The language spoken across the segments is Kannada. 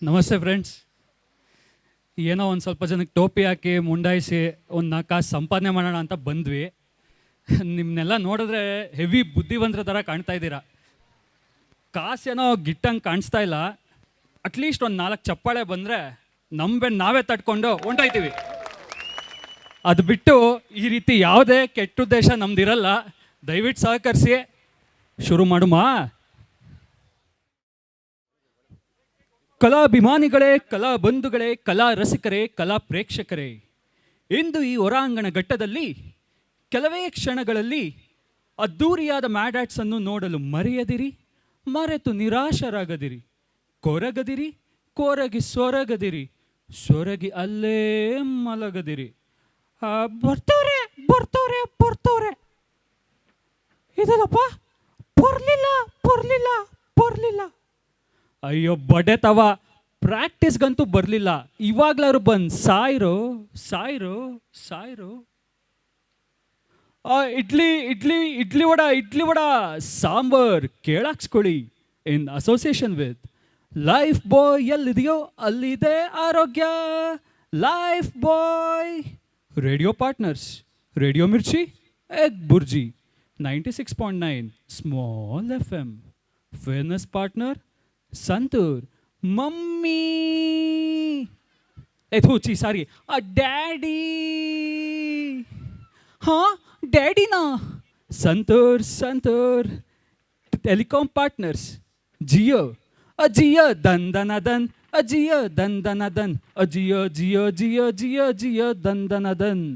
ನಮಸ್ತೆ ಫ್ರೆಂಡ್ಸ್. ಏನೋ ಒಂದು ಸ್ವಲ್ಪ ಜನಕ್ಕೆ ಟೋಪಿ ಹಾಕಿ ಮುಂಡಾಯಿಸಿ ಒಂದು 4 ಕಾಸು ಸಂಪಾದನೆ ಮಾಡೋಣ ಅಂತ ಬಂದ್ವಿ. ನಿಮ್ಮನ್ನೆಲ್ಲ ನೋಡಿದ್ರೆ ಹೆವಿ ಬುದ್ಧಿವಂತರ ಥರ ಕಾಣ್ತಾ ಇದ್ದೀರಾ. ಕಾಸೇನೋ ಗಿಟ್ಟಂಗೆ ಕಾಣಿಸ್ತಾ ಇಲ್ಲ. ಅಟ್ಲೀಸ್ಟ್ ಒಂದು 4 ಚಪ್ಪಾಳೆ ಬಂದರೆ ನಾವೇ ತಟ್ಕೊಂಡು ಹೊಂಟೋಯ್ತೀವಿ. ಅದು ಬಿಟ್ಟು ಈ ರೀತಿ ಯಾವುದೇ ಕೆಟ್ಟ ಉದ್ದೇಶ ನಮ್ದಿರಲ್ಲ. ದಯವಿಟ್ಟು ಸಹಕರಿಸಿ ಶುರು ಮಾಡುಮಾ. ಕಲಾಭಿಮಾನಿಗಳೇ, ಕಲಾ ಬಂಧುಗಳೇ, ಕಲಾ ರಸಿಕರೇ, ಕಲಾ ಪ್ರೇಕ್ಷಕರೇ, ಇಂದು ಈ ಹೊರಾಂಗಣ ಘಟ್ಟದಲ್ಲಿ ಕೆಲವೇ ಕ್ಷಣಗಳಲ್ಲಿ ಅದ್ದೂರಿಯಾದ ಮ್ಯಾಡ್ಯಾಟ್ಸನ್ನು ನೋಡಲು ಮರೆಯದಿರಿ, ಮರೆತು ನಿರಾಶರಾಗದಿರಿ, ಕೊರಗದಿರಿ, ಕೊರಗಿ ಸೊರಗದಿರಿ, ಸೊರಗಿ ಅಲ್ಲೇ ಮಲಗದಿರಿ. ಬರ್ತವ್ರೆ ಬರ್ತವ್ರೆ ಬರ್ತವ್ರೆ. ಇದಲ್ಲಪ್ಪ, ಬರ್ಲಿಲ್ಲ ಬರ್ಲಿಲ್ಲ ಬರ್ಲಿಲ್ಲ. ಅಯ್ಯೋ ಬಡೆ ತವ, ಪ್ರಾಕ್ಟೀಸ್ಗಂತೂ ಬರಲಿಲ್ಲ. ಇವಾಗ್ಲಾರು ಬಂದು ಸಾಯಿರೋ ಸಾಯಿರೋ ಸಾಯಿರೋ. ಇಡ್ಲಿ ಇಡ್ಲಿ ಇಡ್ಲಿ ವಡ ಸಾಂಬಾರ್ ಕೇಳಾಕ್ಸ್ಕೊಳ್ಳಿ in association with Lifebuoy. ಎಲ್ಲಿದೆಯೋ ಅಲ್ಲಿದೆ ಆರೋಗ್ಯ. Lifebuoy radio partners, radio Mirchi, egg bhurji, 96.9 small FM. Fairness partner Santoor mummy sorry daddy. ಹಾಂ, ಡ್ಯಾಡಿನಾ? Santoor telecom partners Jio. ಜಿಯೋ ದಂದನ ದನ್, ಜಿಯೋ ದಂದನ ದನ್, ಜಿಯೋ ಜಿಯೋ ಜಿಯೋ ಜಿಯೋ ಜಿಯೋ ದಂದನ ದನ್.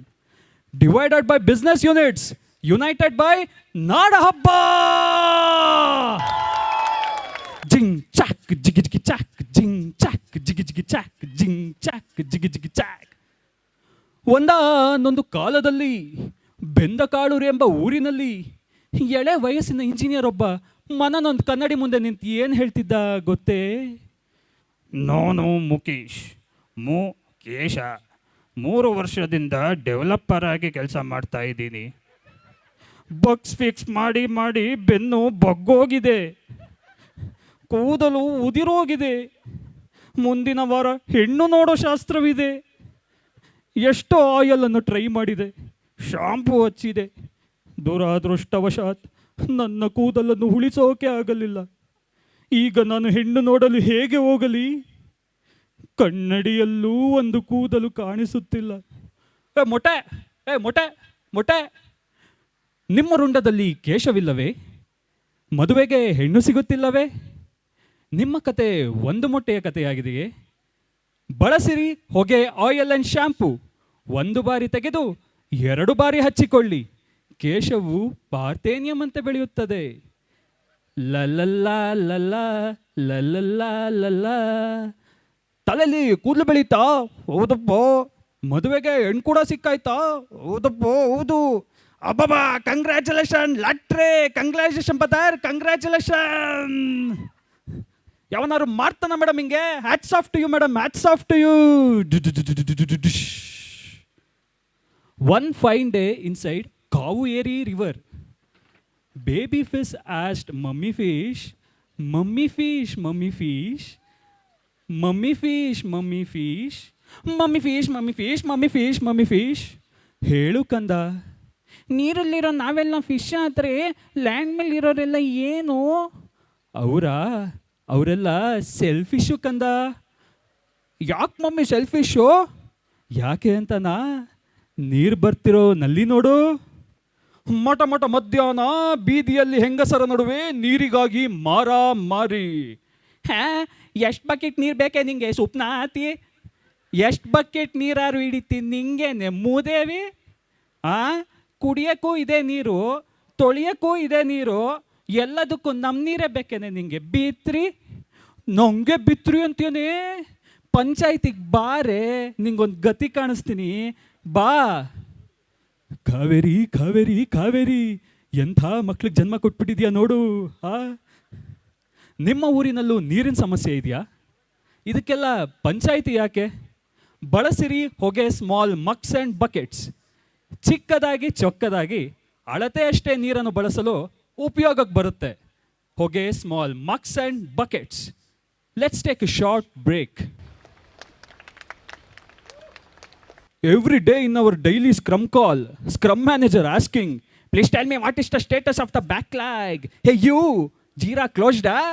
Divided by business units, united by ನಾಡ ಹಬ್ಬ. ಜಿಂಗ್ ಚಾಕ್ ಜಿಗಿ ಜಿಗಿ ಚಾಕ್, ಜಿಂಗ್ ಚಾಕ್ ಜಿಗಿ ಜಿಗಿ ಚಾಕ್, ಜಿಂಗ್ ಚಾಕ್ ಜಿಗಿ ಜಿಗಿ ಚಾಕ್. ಒಂದೊಂದು ಕಾಲದಲ್ಲಿ ಬೆಂದಕಾಳೂರು ಎಂಬ ಊರಿನಲ್ಲಿ ಎಳೆ ವಯಸ್ಸಿನ ಇಂಜಿನಿಯರ್ ಒಬ್ಬ ಮನನೊಂದು ಕನ್ನಡಿ ಮುಂದೆ ನಿಂತು ಏನು ಹೇಳ್ತಿದ್ದ ಗೊತ್ತೇ? ನಾನು ಮುಕೇಶ 3 ವರ್ಷದಿಂದ ಡೆವಲಪರ್ ಆಗಿ ಕೆಲಸ ಮಾಡ್ತಾ ಇದ್ದೀನಿ. ಬಗ್ಸ್ ಫಿಕ್ಸ್ ಮಾಡಿ ಮಾಡಿ ಬೆನ್ನು ಬಗ್ಗೋಗಿದೆ, ಕೂದಲು ಉದಿರೋಗಿದೆ. ಮುಂದಿನ ವಾರ ಹೆಣ್ಣು ನೋಡೋ ಶಾಸ್ತ್ರವಿದೆ. ಎಷ್ಟೋ ಆಯಿಲನ್ನು ಟ್ರೈ ಮಾಡಿದೆ, ಶಾಂಪೂ ಹಚ್ಚಿದೆ. ದುರಾದೃಷ್ಟವಶಾತ್ ನನ್ನ ಕೂದಲನ್ನು ಉಳಿಸೋಕೆ ಆಗಲಿಲ್ಲ. ಈಗ ನಾನು ಹೆಣ್ಣು ನೋಡಲು ಹೇಗೆ ಹೋಗಲಿ? ಕನ್ನಡಿಯಲ್ಲೂ ಒಂದು ಕೂದಲು ಕಾಣಿಸುತ್ತಿಲ್ಲ. ಮೊಟೆ, ನಿಮ್ಮ ರುಂಡದಲ್ಲಿ ಕೇಶವಿಲ್ಲವೇ? ಮದುವೆಗೆ ಹೆಣ್ಣು ಸಿಗುತ್ತಿಲ್ಲವೇ? ನಿಮ್ಮ ಕತೆ ಒಂದು ಮೊಟ್ಟೆಯ ಕಥೆಯಾಗಿದೆಯೇ? ಬಳಸಿರಿ ಹೊಗೆ ಆಯಿಲ್ ಆ್ಯಂಡ್ ಶ್ಯಾಂಪು. 1 ಬಾರಿ ತೆಗೆದು 2 ಬಾರಿ ಹಚ್ಚಿಕೊಳ್ಳಿ. ಕೇಶವು ಪಾರ್ಥೇನಿಯಂ ಅಂತ ಬೆಳೆಯುತ್ತದೆ. ಲಲ್ಲಲ್ಲ ಲಲ್ಲ ಲಲ್ಲಲ್ಲ ಲಲ್ಲ. ತಲೆಯಲ್ಲಿ ಕೂದಲು ಬೆಳೀತಾ? ಹೌದಪ್ಪ. ಮದುವೆಗೆ ಹೆಣ್ಣು ಕೂಡ ಸಿಕ್ಕಾಯ್ತಾ? ಹೌದಪ್ಪ ಹೌದು. ಅಬ್ಬಬ್ಬಾ, ಕಂಗ್ರ್ಯಾಚುಲೇಷನ್ ಲಟ್ರೆ, ಕಂಗ್ರ್ಯಾಚುಲೇಷನ್ ಬದರ್, ಕಂಗ್ರ್ಯಾಚುಲೇಷನ್. ಯಾವನಾರು ಮಾಡ್ತಾನ ಮೇಡಮ್ ಹಿಂಗೆ? Hats off to you madam, hats off to you. One fine day inside Kaveri river, baby fish asked mummy fish, mummy fish, mummy fish, mummy fish, mummy fish, mummy fish, mummy fish, mummy fish, mummy fish. ಹೇಳು ಕಂದ, ನೀರಲ್ಲಿರೋ ನಾವೆಲ್ಲ ಫಿಶ್ ಆದರೆ ಲ್ಯಾಂಡ್ ಮೇಲೆ ಇರೋರೆಲ್ಲ ಏನು? ಅವರೆಲ್ಲ ಸೆಲ್ಫಿಶು ಕಂದ. ಯಾಕೆ ಮಮ್ಮಿ ಸೆಲ್ಫಿಶು? ಯಾಕೆ ಅಂತನಾ, ನೀರು ಬರ್ತಿರೋ ನಲ್ಲಿ ನೋಡು. ಮಟ ಮಧ್ಯಾಹ್ನ ಬೀದಿಯಲ್ಲಿ ಹೆಂಗಸರ ನಡುವೆ ನೀರಿಗಾಗಿ ಮಾರಿ. ಎಷ್ಟು ಬಕೆಟ್ ನೀರು ಬೇಕೆ ನಿಂಗೆ ಸುಪ್ನ ಆತಿ? ಎಷ್ಟು ಬಕೆಟ್ ನೀರಾರು ಹಿಡಿತೀನಿ ನಿಂಗೆ ಮೂದೇವಿ? ಕುಡಿಯೋಕ್ಕೂ ಇದೇ ನೀರು, ತೊಳಿಯೋಕ್ಕೂ ಇದೇ ನೀರು, ಎಲ್ಲದಕ್ಕೂ ನಮ್ಮ ನೀರೇ ಬೇಕೇನೆ ನಿಂಗೆ? ನಂಗೆ ಬಿತ್ರಿ ಅಂತೀಯನೇ? ಪಂಚಾಯತಿಗೆ ಬಾರೆ, ನಿಂಗೊಂದು ಗತಿ ಕಾಣಿಸ್ತೀನಿ ಬಾ. ಕಾವೇರಿ ಕಾವೇರಿ ಕಾವೇರಿ, ಎಂಥ ಮಕ್ಳಿಗೆ ಜನ್ಮ ಕೊಟ್ಬಿಟ್ಟಿದ್ಯಾ ನೋಡು. ನಿಮ್ಮ ಊರಿನಲ್ಲೂ ನೀರಿನ ಸಮಸ್ಯೆ ಇದೆಯಾ? ಇದಕ್ಕೆಲ್ಲ ಪಂಚಾಯಿತಿ ಯಾಕೆ? ಬಳಸಿರಿ ಹೊಗೆ ಸ್ಮಾಲ್ ಮಗ್ಸ್ ಆ್ಯಂಡ್ ಬಕೆಟ್ಸ್. ಚಿಕ್ಕದಾಗಿ ಚೊಕ್ಕದಾಗಿ ಅಳತೆ ಅಷ್ಟೇ ನೀರನ್ನು ಬಳಸಲು ಉಪಯೋಗಕ್ಕೆ ಬರುತ್ತೆ. ಹೊಗೆ small mugs and buckets. Let's take a short break. Every day in our daily scrum call, scrum manager asking, please tell me what is the status of the backlog? Hey you, Jira closed ah?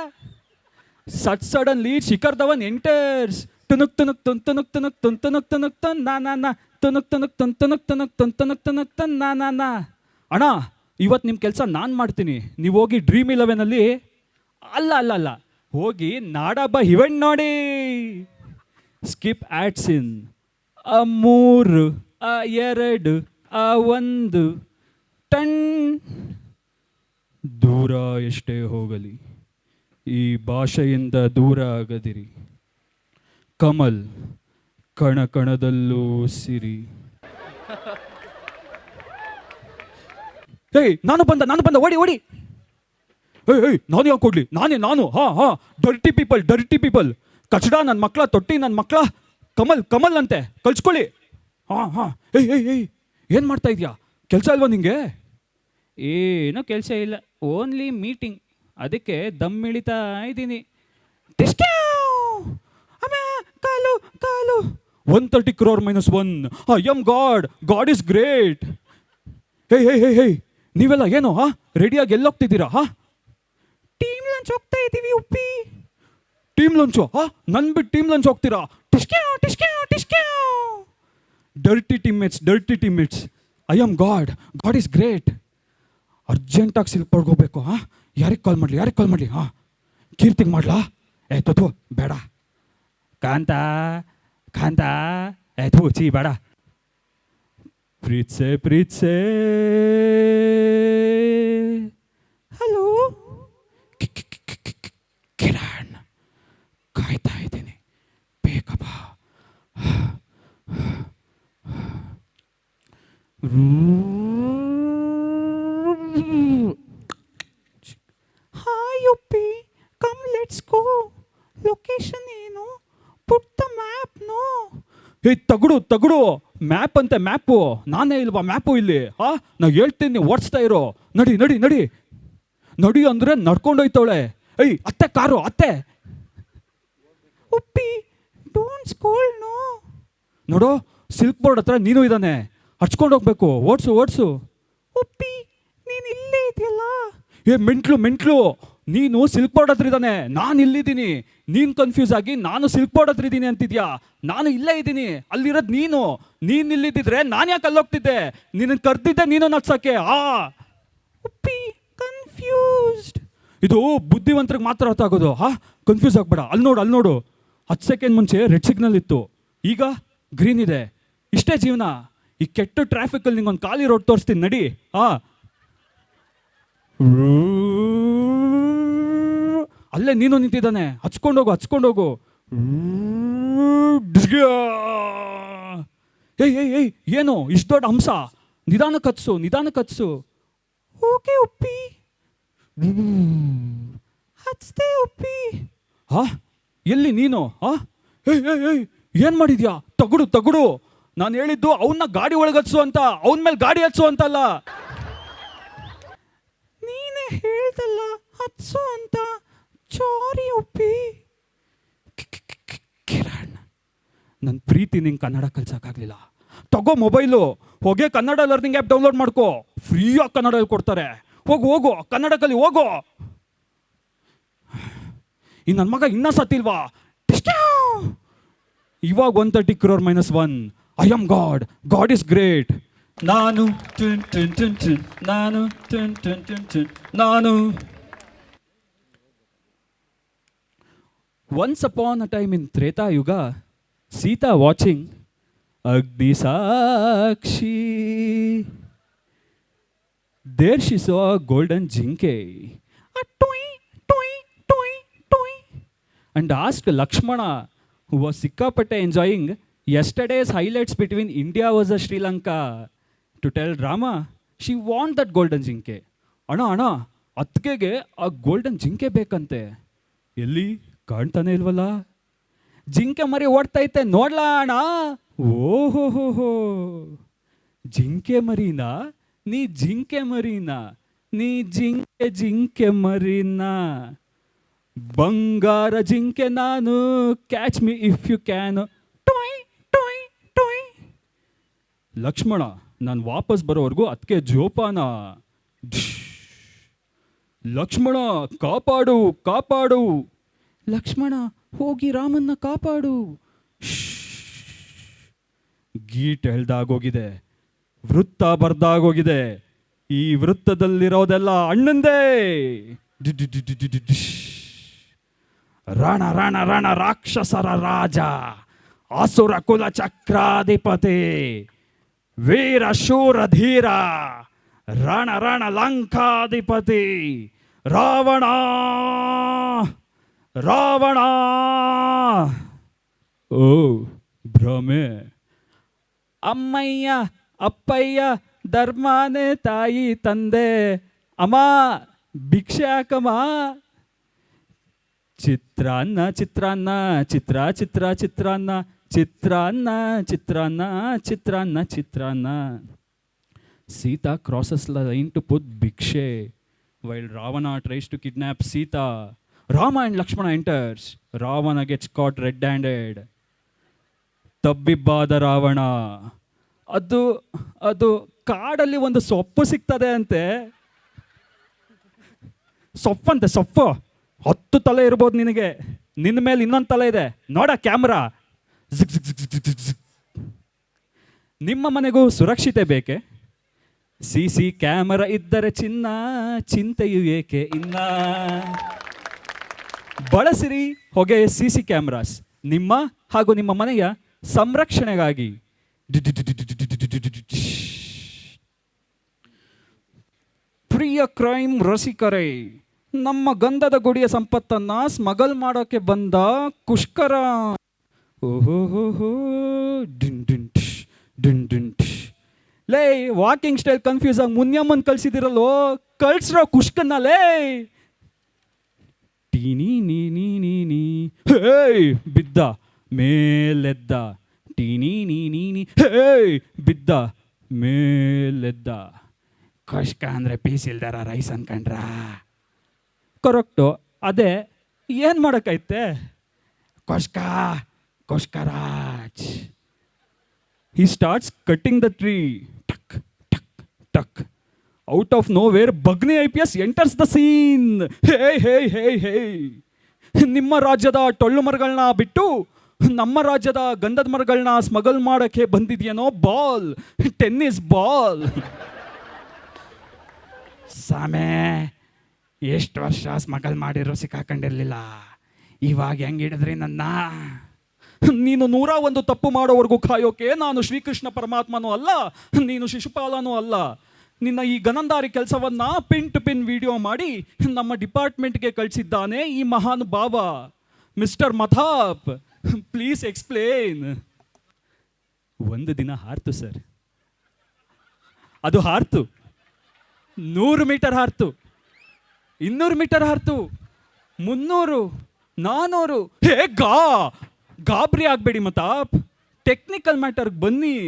Suddenly Shikhar Dhawan enters. Tunuk tunuk tun tunuk tunuk tun tunuk tunuk tun na na na tunuk tunuk tun tunuk tunuk tun tunuk tunuk tun na na na. ಅಣ್ಣ ಇವತ್ತು ನಿಮ್ಮ ಕೆಲಸ ನಾನು ಮಾಡ್ತೀನಿ, ನೀವು ಹೋಗಿ ಡ್ರೀಮ್ 11ಅಲ್ಲಿ ಅಲ್ಲ ಅಲ್ಲ ಅಲ್ಲ ಹೋಗಿ ನಾಡಹಬ್ಬ ಇವೆಂಟ್ ನೋಡಿ. ಸ್ಕಿಪ್ ಆಡ್ಸ್ ಇನ್ ಆ 3 ಆ 2 ಆ 1 ಟನ್. ದೂರ ಎಷ್ಟೇ ಹೋಗಲಿ ಈ ಭಾಷೆಯಿಂದ ದೂರ ಆಗದಿರಿ. ಕಮಲ್ ಕಣ ಕಣದಲ್ಲೂ ಸಿರಿ. ಏಯ್ ನಾನು ಬಂದ ಓಡಿ ಓಡಿ. ಏಯ್ ನಾನು ಯಾಕೆ ಕೊಡ್ಲಿ, ನಾನು ಡರ್ಟಿ ಪೀಪಲ್ ಕಚಡ ನನ್ನ ಮಕ್ಕಳ, ತೊಟ್ಟಿ ನನ್ನ ಮಕ್ಕಳ, ಕಮಲ್ ಅಂತೆ ಕಳ್ಸ್ಕೊಳ್ಳಿ. ಏಯ್ ಏನು ಮಾಡ್ತಾ ಇದೆಯಾ, ಕೆಲಸ ಇಲ್ವಾ ನಿಂಗೆ? ಏನೋ ಕೆಲಸ ಇಲ್ಲ, ಓನ್ಲಿ ಮೀಟಿಂಗ್, ಅದಕ್ಕೆ ದಮ್ ಇಳಿತಾ ಇದ್ದೀನಿ. ಕಾಲು 130 crore -1. I am God is great. ಹೇ ನೀವೆಲ್ಲ ಏನು ರೆಡಿಯಾಗಿ ಎಲ್ಲೋಗ್ತಿದ್ದೀರಾ? ಟೀಮ್ ಲಂಚ್ ಹೋಗ್ತಾ ಇದ್ದೀವಿ ಉಪ್ಪಿ. ಟೀಮ್ ಲಂಚು ನನ್ ಬಿಟ್ಟು ಟೀಮ್ ಲಂಚ್ ಹೋಗ್ತೀರಾ? Dirty teammates. I am God is great. ಅರ್ಜೆಂಟಾಗಿ ಸಿಲ್ಪಡ್ಕೋಬೇಕು. ಯಾರಿಗೆ ಕಾಲ್ ಮಾಡಲಿ? ಕೀರ್ತಿಗೆ ಮಾಡ್ಲಾ? ತೋ ಬೇಡ. ಕಾಂತ ಚೀ ಬೇಡ. ಪ್ರೀತ್ಸೆ ಹಲೋ ಕಿರಣ್, ಕಾಯ್ತಾ ಇದ್ದೀನಿ, ಬೇಗ ಬಾ. ಹಾಯ್ ಒಪ್ಪಿ, ಕಮ್ ಲೆಟ್ಸ್ ಗೋ. ಲೊಕೇಶನ್ ಏನು? ಪುಟ್ ದ ಮ್ಯಾಪ್ ನೋ. ಹೇ ತಗುಡು ಮ್ಯಾಪ್ ಅಂತೆ, ಮ್ಯಾಪು ನಾನೇ ಇಲ್ವಾ ಮ್ಯಾಪು ಇಲ್ಲಿ? ನಾ ಹೇಳ್ತೀನಿ ಓಡಿಸ್ತಾ ಇರೋ. ನಡಿ ಅಂದ್ರೆ ನಡ್ಕೊಂಡೋಯ್ತವಳೆ. ಅತ್ತೆ ಕಾರು ಅತ್ತೆ. Uppi don't scold no. ನೋಡು ಸಿಲ್ಕ್ ಬೋರ್ಡ್ ಹತ್ರ ನೀನು ಇದ್ದಾನೆ, ಹಚ್ಕೊಂಡು ಹೋಗ್ಬೇಕು. ಓಡಿಸು. ಉಪ್ಪಿ ನೀನು ಇಲ್ಲೇ ಇದೆಯಲ್ಲ. ಮೆಂಟ್ಲು ನೀನು ಸಿಲ್ಕ್ ಬೋರ್ಡ್ ಹತ್ರ ಇದ್ದಾನೆ, ನಾನು ಇಲ್ಲಿದ್ದೀನಿ. ನೀನು ಕನ್ಫ್ಯೂಸ್ ಆಗಿ ನಾನು ಸಿಲ್ಕ್ ಬೋರ್ಡ್ ಹತ್ರ ಇದ್ದೀನಿ ಅಂತಿದ್ಯಾ. ನಾನು ಇಲ್ಲೇ ಇದ್ದೀನಿ, ಅಲ್ಲಿರೋದು ನೀನು ಇಲ್ಲಿದ್ದಿದ್ರೆ ನಾನು ಯಾಕೆ ಅಲ್ಲೋಗ್ತಿದ್ದೆ? ನಿನ್ನ ಕರ್ದಿದ್ದೆ ನೀನು ನಡ್ಸಕ್ಕೆ. ಉಪ್ಪಿ ಕನ್ಫ್ಯೂಸ್ಡ್. ಇದು ಬುದ್ಧಿವಂತರಿಗೆ ಮಾತ್ರ ಅರ್ಥ ಆಗೋದು. ಕನ್ಫ್ಯೂಸ್ ಆಗ್ಬೇಡ. ಅಲ್ಲಿ ನೋಡು 10 ಸೆಕೆಂಡ್ ಮುಂಚೆ ರೆಡ್ ಸಿಗ್ನಲ್ ಇತ್ತು, ಈಗ ಗ್ರೀನ್ ಇದೆ. ಇಷ್ಟೇ ಜೀವನ. ಈ ಕೆಟ್ಟ ಟ್ರಾಫಿಕಲ್ಲಿ ನಿಂಗೊಂದು ಖಾಲಿ ರೋಡ್ ತೋರಿಸ್ತೀನಿ ನಡಿ. ಅಲ್ಲೇ ನೀನು ನಿಂತಿದ್ದಾನೆ, ಹಚ್ಕೊಂಡೋಗು. ಏಯ್ ಏನು ಇಷ್ಟು ದೊಡ್ಡ ಹಂಸ? ನಿಧಾನಕ್ಕೆ ಹತ್ಸು. ಓಕೆ ಉಪ್ಪಿ. ಹಚ್ತೆ ಉಪ್ಪಿ. ಎಲ್ಲಿ ನೀನು? ಏನ್ ಮಾಡಿದ್ಯಾ? ತಗುಡು. ನಾನು ಹೇಳಿದ್ದು ಅವನ್ನ ಗಾಡಿ ಒಳಗೆ ಹತ್ಸು ಅಂತ, ಅವನ ಮೇಲೆ ಗಾಡಿ ಹತ್ಸು ಅಂತಲ್ಲ. ನೀನೇ ಹೇಳ್ದಲ್ಲ ಹತ್ಸು ಅಂತ. ಸಾರಿ ಉಪ್ಪಿ. ಕಿರಣ್, ನನ್ನ ಪ್ರೀತಿ ನಿಂಗೆ ಕನ್ನಡ ಕಲ್ಸಕ್ಕಾಗಲಿಲ್ಲ. ತಗೋ ಮೊಬೈಲು, ಹೋಗಿ ಕನ್ನಡ ಲರ್ನಿಂಗ್ ಆ್ಯಪ್ ಡೌನ್ಲೋಡ್ ಮಾಡ್ಕೋ. ಫ್ರೀಯಾಗಿ ಕನ್ನಡ ಹೇಳ್ಕೊಡ್ತಾರೆ. ಹೋಗು ಕನ್ನಡ ಕಲಿ ಹೋಗು. ಈ ನನ್ನ ಮಗ ಇನ್ನೂ ಸತ್ತಿಲ್ವಾ? ಇವಾಗ 130 crore -1. I am God is great. ನಾನು Once upon a time in Treta Yuga, Sita watching Agni Sakshi. There she saw a golden jinke, and asked Lakshmana, who was Sikkapatte enjoying yesterday's highlights between India versus Sri Lanka, to tell Rama she want that golden jinke. ಅಣ್ಣ ಅತ್ತಿಗೆಗೆ ಆ ಗೋಲ್ಡನ್ ಜಿಂಕೆ ಬೇಕಂತೆ. ಎಲ್ಲಿ ಕಾಣ್ತಾನೆ ಇಲ್ವಲ್ಲ? ಜಿಂಕೆ ಮರಿ ಓಡ್ತೈತೆ ನೋಡ್ಲಾ ಅಣ್ಣ. ಓಹೋ ಜಿಂಕೆ ಮರಿನಾ? ನೀ ಜಿಂಕೆ ಮರಿನಾ? ನೀ ಜಿಂಕೆ ಮರಿನಾ? ಬಂಗಾರ ಜಿಂಕೆ ನಾನು, catch me if you can. ಟೊಯ್ ಟೊಯ್ ಟೊಯ್. ಲಕ್ಷ್ಮಣ, ನಾನು ವಾಪಸ್ ಬರೋವರೆಗೂ ಅದಕ್ಕೆ ಜೋಪಾನ. ಢಿಶ್. ಲಕ್ಷ್ಮಣ, ಕಾಪಾಡು ಕಾಪಾಡು. ಲಕ್ಷ್ಮಣ, ಹೋಗಿ ರಾಮನ್ನ ಕಾಪಾಡು. ಗೀಟ್ ಎಳ್ದಾಗೋಗಿದೆ, ವೃತ್ತ ಬರ್ದಾಗೋಗಿದೆ. ಈ ವೃತ್ತದಲ್ಲಿರೋದೆಲ್ಲ ಅಣ್ಣಂದೇ. ರಣ ರಣ ರಣ ರಾಕ್ಷಸರ ರಾಜ, ಅಸುರ ಕುಲ ಚಕ್ರಾಧಿಪತಿ, ವೀರ ಶೂರ ಧೀರ, ರಣ ರಣ ಲಂಕಾಧಿಪತಿ, ರಾವಣ ರಾವಣ. ಓ ಭ್ರಮೆ. ಅಮ್ಮಯ್ಯ ಅಪ್ಪಯ್ಯ ಧರ್ಮಾನೇ ತಾಯಿ ತಂದೆ, ಅಮ್ಮ ಭಿಕ್ಷೆ ಹಾಕಮ್ಮ. ಚಿತ್ರಾನ್ನ ಚಿತ್ರಾನ್ನ ಚಿತ್ರ ಚಿತ್ರ ಚಿತ್ರಾನ್ನ ಚಿತ್ರಾನ್ನ ಚಿತ್ರಾನ್ನ ಚಿತ್ರಾನ್ನ ಚಿತ್ರಾನ್ನ. Sita crosses the line to put ಭಿಕ್ಷೆ while Ravana tries to kidnap Sita. Rama and Lakshmana enters. Ravana gets caught red-handed. ತಬ್ಬಿಬ್ಬಾದ Ravana. ಅದು ಅದು ಕಾಡಲ್ಲಿ ಒಂದು ಸೊಪ್ಪು ಸಿಗ್ತದೆ ಅಂತೆ. ಸೊಪ್ಪಂತೆ, ಸೊಪ್ಪು. 10 ತಲೆ ಇರ್ಬೋದು ನಿನಗೆ, ನಿನ್ನ ಮೇಲೆ ಇನ್ನೊಂದು ತಲೆ ಇದೆ ನೋಡ ಕ್ಯಾಮ್ರಾ. ನಿಮ್ಮ ಮನೆಗೂ ಸುರಕ್ಷತೆ ಬೇಕೆ? CC ಕ್ಯಾಮರಾ ಇದ್ದರೆ ಚಿನ್ನ, ಚಿಂತೆಯು ಏಕೆ ಇನ್ನ. ಬಳಸಿರಿ ಹೊಗೆ CC ಕ್ಯಾಮ್ರಾಸ್ ನಿಮ್ಮ ಹಾಗೂ ನಿಮ್ಮ ಮನೆಯ ಸಂರಕ್ಷಣೆಗಾಗಿ. ಪ್ರಿಯ ಕ್ರೈಮ್ ರಸಿಕರೇ, ನಮ್ಮ ಗಂಧದ ಗುಡಿಯ ಸಂಪತ್ತನ್ನ ಸ್ಮಗಲ್ ಮಾಡೋಕೆ ಬಂದ ಕುಷ್ಕರ. ಓಹೋ ಡಿನ್ ಡಿನ್ ಟಿಶ್ ಡಿನ್ ಡಿನ್ ಟಿಶ್. ಲೇ, ವಾಕಿಂಗ್ ಸ್ಟೈಲ್ ಕನ್ಫ್ಯೂಸ್ ಆಗಿ ಮುನ್ಯಮ್ಮನ್ ಕಳ್ಸಿದಿರಲ್ಲೋ, ಕಳ್ಸ್ರೋ ಕುಷ್ಕನ್ನ ಲೇ. ಟೀನಿ ನೀ ನೀ ನೀ ನೀ ಹೇ ಬಿದ್ದ ಮೇಲೆದ್ದ. ಟೀನಿ ನೀ ನೀ ನೀ ಹೇ ಬಿದ್ದ ಮೇಲೆದ್ದ. ಕುಷ್ಕ ಅಂದ್ರೆ ಪೀಸ್ ಇಲ್ದಾರ ರೈಸ್ ಅನ್ಕಂಡ್ರ. ಕರೆಕ್ಟು, ಅದೇ ಏನು ಮಾಡೋಕ್ಕೈತೆ. ಕುಷ್ಕ ಕುಷ್ಕರಾಜ್. He starts cutting the tree. Tuck, tuck, tuck. Out of nowhere, Bagni IPS enters the scene. Hey, hey, hey, hey. ನಿಮ್ಮ ರಾಜ್ಯದ ಟೊಳ್ಳು ಮರಗಳನ್ನ ಬಿಟ್ಟು ನಮ್ಮ ರಾಜ್ಯದ ಗಂಧದ ಮರಗಳನ್ನ ಸ್ಮಗಲ್ ಮಾಡೋಕ್ಕೆ ಬಂದಿದೆಯೇನೋ ಬಾಲ್, ಟೆನ್ನಿಸ್ ಬಾಲ್. ಸಾಮೆ, ಎಷ್ಟು ವರ್ಷ ಸ್ಮಗಲ್ ಮಾಡಿರೋ ಸಿಕ್ಕಾಕೊಂಡಿರ್ಲಿಲ್ಲ, ಇವಾಗ ಹೆಂಗೆ ಹಿಡಿದ್ರಿ ನನ್ನ. ನೀನು 101 ತಪ್ಪು ಮಾಡೋವರೆಗೂ ಕಾಯೋಕೆ ನಾನು ಶ್ರೀಕೃಷ್ಣ ಪರಮಾತ್ಮನೂ ಅಲ್ಲ, ನೀನು ಶಿಶುಪಾಲನೂ ಅಲ್ಲ. ನಿನ್ನ ಈ ಗನಂದಾರಿ ಕೆಲಸವನ್ನ ಪಿನ್ ಟು ಪಿನ್ ವಿಡಿಯೋ ಮಾಡಿ ನಮ್ಮ ಡಿಪಾರ್ಟ್ಮೆಂಟ್ಗೆ ಕಳಿಸಿದ್ದಾನೆ ಈ ಮಹಾನುಭಾವ ಮಿಸ್ಟರ್ ಮಥಾಪ್. Please explain. ಒಂದು ದಿನ ಹಾರ್ತು ಸರ್, ಅದು ಹಾರ್ತು 100 ಮೀಟರ್ ಹಾರ್ತು, 200 ಮೀಟರ್ ಹಾರ್ತು, 300, 400. ಹೇ ಗಾಬರಿ ಆಗಬೇಡಿ ಮತಾಪ್, ಟೆಕ್ನಿಕಲ್ ಮ್ಯಾಟರ್ಗೆ ಬನ್ನಿ.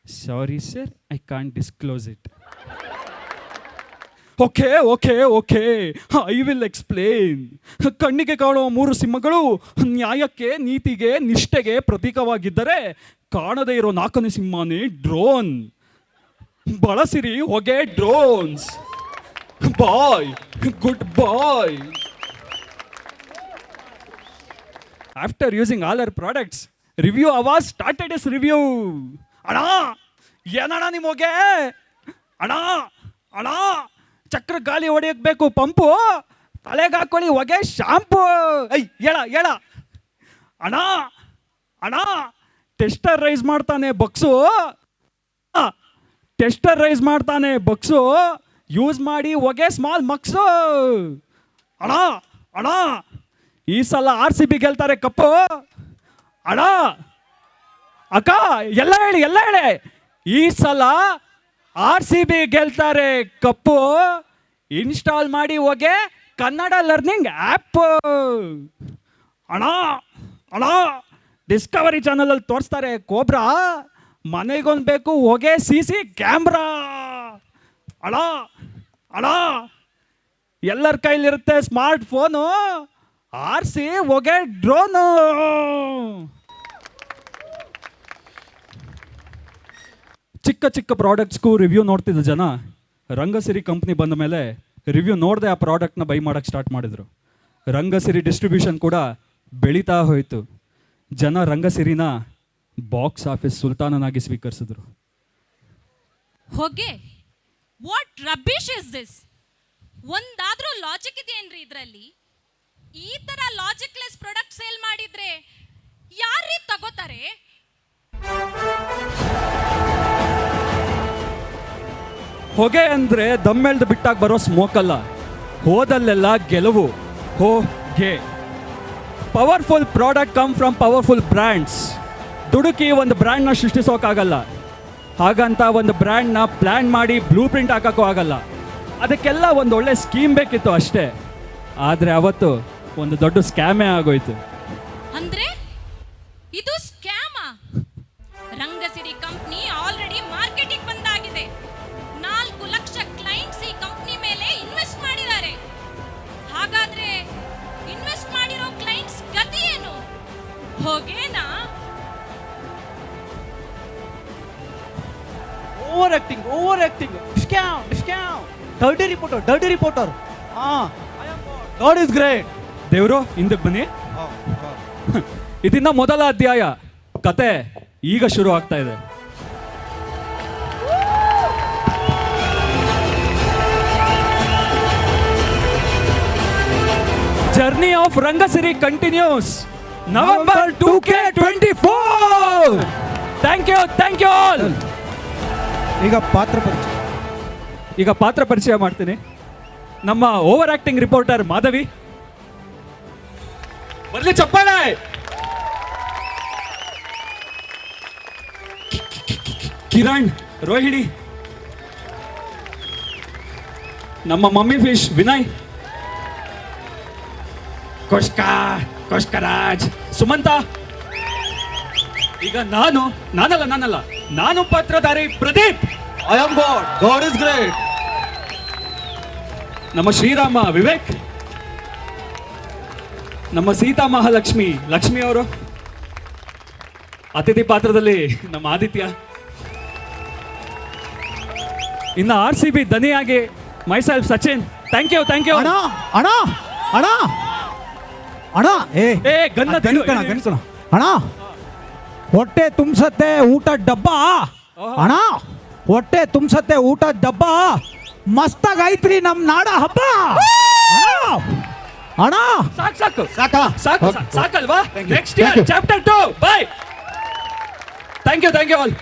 Sorry sir, I can't disclose it. Okay okay okay, I will explain. ಕಣ್ಣಿಗೆ ಕಾಣುವ 3 ಸಿಂಹಗಳು ನ್ಯಾಯಕ್ಕೆ, ನೀತಿಗೆ, ನಿಷ್ಠೆಗೆ ಪ್ರತೀಕವಾಗಿದ್ದರೆ, ಕಾಣದೇ ಇರೋ 4ನೇ ಸಿಂಹನೇ ಡ್ರೋನ್. ಬಳಸಿರಿ ಹೊಗೆ drones. Bye, good bye. After using all our products, Review Awaaz started his review. ಅಣ್ಣ, ಏನಣ್ಣ ನಿಮಗೆ? ಅಣ್ಣ ಅಣ್ಣ, ಚಕ್ರ ಗಾಳಿ ಹೊಡೆಯಕ್ಕೆ ಬೇಕು ಪಂಪು, ತಲೆಗೆ ಹಾಕೊಳ್ಳಿ ಹೊಗೆ ಶಾಂಪು. ಹೇಳ ಹೇಳ. ಅಣ್ಣ ಅಣ್ಣ, ಟೆಸ್ಟರ್ ರೈಸ್ ಮಾಡ್ತಾನೆ ಬಕ್ಸು, ಟೆಸ್ಟರ್ ರೈಸ್ ಮಾಡ್ತಾನೆ ಬಕ್ಸು, ಯೂಸ್ ಮಾಡಿ ಹೊಗೆ ಸ್ಮಾಲ್ ಮಕ್ಸು. ಅಣ್ಣ ಅಣ್ಣ, ಈ ಸಲ RCB ಗೆಲ್ತಾರೆ ಕಪ್ಪು. ಅಣ್ಣ ಅಕ್ಕ, ಎಲ್ಲ ಹೇಳಿ ಎಲ್ಲ ಹೇಳಿ. ಈ ಸಲ RCB ಗೆಲ್ತಾರೆ ಕಪ್ಪು. ಇನ್ಸ್ಟಾಲ್ ಮಾಡಿ ಹೋಗೆ ಕನ್ನಡ ಲರ್ನಿಂಗ್ ಆ್ಯಪ್. ಅಣ್ಣ ಅಣ್ಣ, ಡಿಸ್ಕವರಿ ಚಾನಲಲ್ಲಿ ತೋರಿಸ್ತಾರೆ ಕೋಬ್ರಾ, ಮನೆಗೊಂದು ಬೇಕು ಹೊಗೆ CC ಕ್ಯಾಮ್ರಾ. ಅಣ್ಣ ಅಣ್ಣ, ಎಲ್ಲರ ಕೈಲಿರುತ್ತೆ ಸ್ಮಾರ್ಟ್ ಫೋನು, ಆರ್ಸಿ ಹೊಗೆ ಡ್ರೋನು. ಚಿಕ್ಕ ಚಿಕ್ಕ ಪ್ರಾಡಕ್ಟ್ಸ್ಗೂ ರಿವ್ಯೂ ನೋಡ್ತಿದ್ದ ಜನ ರಂಗಸಿರಿ ಕಂಪ್ನಿ ಬಂದ ಮೇಲೆ ರಿವ್ಯೂ ನೋಡದೆ ಆ ಪ್ರಾಡಕ್ಟ್ನ ಬೈ ಮಾಡೋಕ್ಕೆ ಸ್ಟಾರ್ಟ್ ಮಾಡಿದರು. ರಂಗಸಿರಿ ಡಿಸ್ಟ್ರಿಬ್ಯೂಷನ್ ಕೂಡ ಬೆಳೀತಾ ಹೋಯಿತು. ಜನ ರಂಗಸಿರಿನ ಬಾಕ್ಸ್ ಆಫೀಸ್ ಸುಲ್ತಾನನಾಗಿ ಸ್ವೀಕರಿಸಿದ್ರು. ಹೊಗೆ, ವಾಟ್ ರಬ್ಬಿಶ್ ಇಸ್ ದಿಸ್? ಒಂದಾದ್ರೂ ಲಾಜಿಕ್ ಇದೆಯೇನ್ರಿ ಇದರಲ್ಲಿ? ಈ ತರ ಲಾಜಿಕ್ಲೆಸ್ ಪ್ರಾಡಕ್ಟ್ ಸೇಲ್ ಮಾಡಿದ್ರೆ ಯಾರ್ರೀ ತಗೋತಾರೆ? ಹೊಗೆ ಅಂದರೆ ದಮ್ಮೆಳ್ದು ಬಿಟ್ಟಾಗ ಬರೋ ಸ್ಮೋಕ್ ಅಲ್ಲ, ಹೋದಲ್ಲೆಲ್ಲ ಗೆಲುವು. ಹೊಗೆ powerful product come from powerful brands. ದುಡುಕಿ ಒಂದು ಬ್ರ್ಯಾಂಡ್ನ ಸೃಷ್ಟಿಸೋಕ್ಕಾಗಲ್ಲ, ಹಾಗಂತ ಒಂದು ಬ್ರ್ಯಾಂಡ್ನ ಪ್ಲ್ಯಾನ್ ಮಾಡಿ ಬ್ಲೂ ಪ್ರಿಂಟ್ ಹಾಕೋಕ್ಕೂ ಆಗಲ್ಲ. ಅದಕ್ಕೆಲ್ಲ ಒಂದು ಒಳ್ಳೆ ಸ್ಕೀಮ್ ಬೇಕಿತ್ತು ಅಷ್ಟೇ. ಆದರೆ ಅವತ್ತು ಒಂದು ದೊಡ್ಡ ಸ್ಕ್ಯಾಮೇ ಆಗೋಯ್ತು. ಅಂದ್ರೆ ಇದು ಸ್ಕ್ಯಾಮಾ? ರಂಗಸಿರಿ ಕಂಪ್ನಿ ಆಲ್ರೆಡಿ ಮಾರ್ಕೆಟಿಗೆ ಬಂದಾಗಿದೆ. 4 ಲಕ್ಷ ಕ್ಲೈಂಟ್ಸ್ ಈ ಕಂಪ್ನಿ ಮೇಲೆ ಇನ್ವೆಸ್ಟ್ ಮಾಡಿದ್ದಾರೆ. ಹಾಗಾದ್ರೆ ಇನ್ವೆಸ್ಟ್ ಮಾಡಿರೋ ಕ್ಲೈಂಟ್ಸ್ ಗತಿ ಏನು? ಹೊಗೆನಾ? Over acting, scam, dirty reporter. God is great. ದೇವರು ಹಿಂದಕ್ಕೆ ಬನ್ನಿ. ಇದನ್ನ ಮೊದಲ ಅಧ್ಯಾಯ. ಕತೆ ಈಗ ಶುರು ಆಗ್ತಾ ಇದೆ. Journey of Rangasiri continues. November 2K24. Thank you all. ಈಗ ಪಾತ್ರ ಪರಿಚಯ ಮಾಡ್ತೀನಿ. ನಮ್ಮ ಓವರ್ ಆಕ್ಟಿಂಗ್ ರಿಪೋರ್ಟರ್ ಮಾಧವಿ. ಬರ್ಲಿ ಚಪ್ಪಾಳೆ. ಕಿರಣ್, ರೋಹಿಣಿ. ನಮ್ಮ ಮಮ್ಮಿ ಫಿಶ್ ವಿನಯ್. ಕೋಷ್ಕರಾಜ್, ಸುಮಂತ. ಈಗ ನಾನು ಪಾತ್ರಧಾರಿ Pradeep. I am God is great. ನಮ್ಮ ಶ್ರೀರಾಮ ವಿವೇಕ್. ನಮ್ಮ ಸೀತಾ ಮಹಾಲಕ್ಷ್ಮಿ ಲಕ್ಷ್ಮಿ ಅವರು. ಅತಿಥಿ ಪಾತ್ರದಲ್ಲಿ ನಮ್ಮ ಆದಿತ್ಯ. ಇನ್ನು RCB ದನಿಯಾಗಿ ಮೈಸೆಲ್ಫ್ ಸಚಿನ್. Thank you. ಅಣ್ಣ ಏ ಗನ್ನ ಗನ್ಸಣ ಅಣ್ಣ, ಹೊಟ್ಟೆ ತುಂಬಿಸತ್ತೆ ಊಟ ಡಬ್ಬ. ಅಣ್ಣ ಹೊಟ್ಟೆ ತುಂಬಿಸತ್ತೆ ಊಟ ಡಬ್ಬ. ಮಸ್ತಾಗ ಐತ್ರಿ ನಮ್ ನಾಡ ಹಬ್ಬ. ಅಣ್ಣ ಸಾಕಲ್ವಾ? Next chapter 2. Bye. Thank you all.